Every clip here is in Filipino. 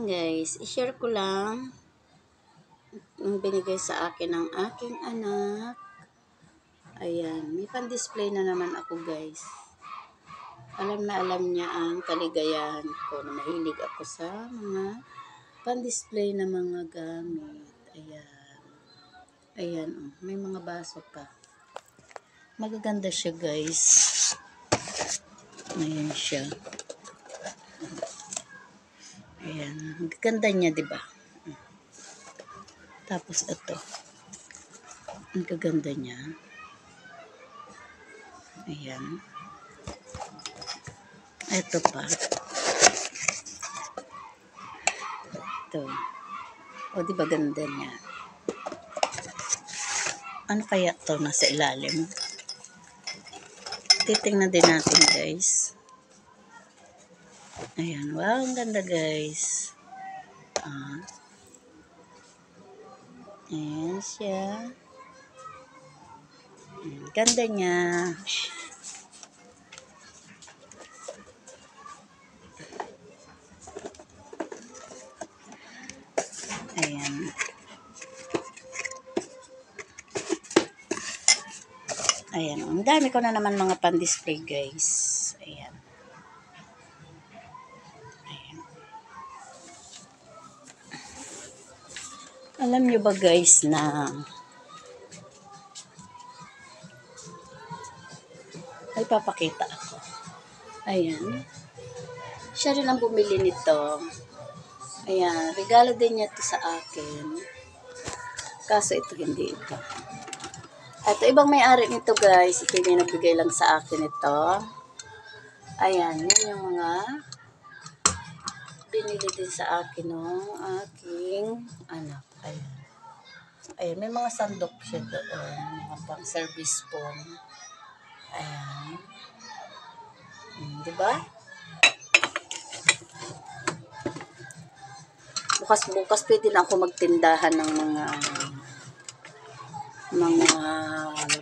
Ayan guys, i-share ko lang yung binigay sa akin ng aking anak. Ayan, may pan-display na naman ako guys. Alam na alam niya ang kaligayahan ko na mahilig ako sa mga pan-display na mga gamit. Ayan. Ayan, oh, may mga baso pa. Magaganda siya guys. Ayan siya. Ayan, magaganda niya, diba? Tapos ito. Ang gaganda niya. Ayan. Ito pa. Ito. O, diba ganda niya? Ano kaya to nasa ilalim? Titingnan din natin guys. Ayan. Wow, ang ganda guys. Ayan siya. Ganda niya. Ayan. Ayan. Ang dami ko na naman mga pan-display guys. Ayan. Ayan. Alam nyo ba guys na ay papakita ako. Ayan. Siya rin ang bumili nito. Ayan. Regalo din niya ito sa akin. Kaso ito hindi ito. At ibang may-ari nito guys, ito yung nagbigay lang sa akin ito. Ayan, yun yung mga binili din sa akin ng aking anak. Ayan. Ayan, may mga sandok siya doon, mga pang service phone. Ayan. Diba? Bukas-bukas pwede na ako magtindahan ng mga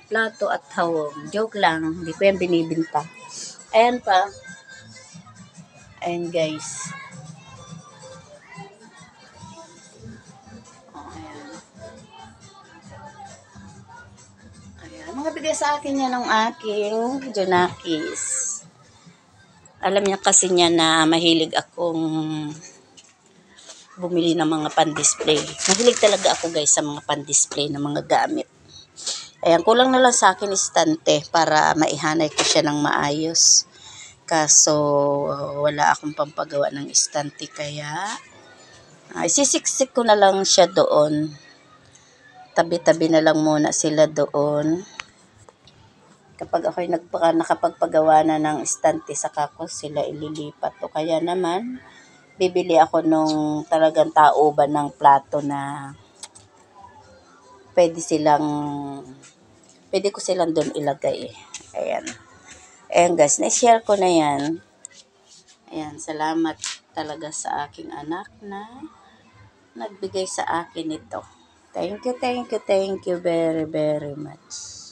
plato at hawong. Joke lang, hindi ko yan binibinta. Ayan pa. Ayan guys. Ayan. Ayan. Mga bigay sa akin yan ng aking Junakis. Alam niya kasi niya na mahilig akong bumili ng mga pan-display. Mahilig talaga ako guys sa mga pan-display na mga gamit. Ayan, kulang na lang sa akin istante para maihanay ko siya ng maayos. Kaso, wala akong pampagawa ng istante kaya isisiksik ko na lang siya doon. Tabi-tabi na lang muna sila doon. Kapag ako'y nakapagpagawa na ng istante, saka ko sila ililipat. O kaya naman, bibili ako nung talagang tauban ng plato na pwede ko silang doon ilagay. Ayan. Ayan guys, na-share ko na yan. Ayan, salamat talaga sa aking anak na nagbigay sa akin ito. Thank you very, very much.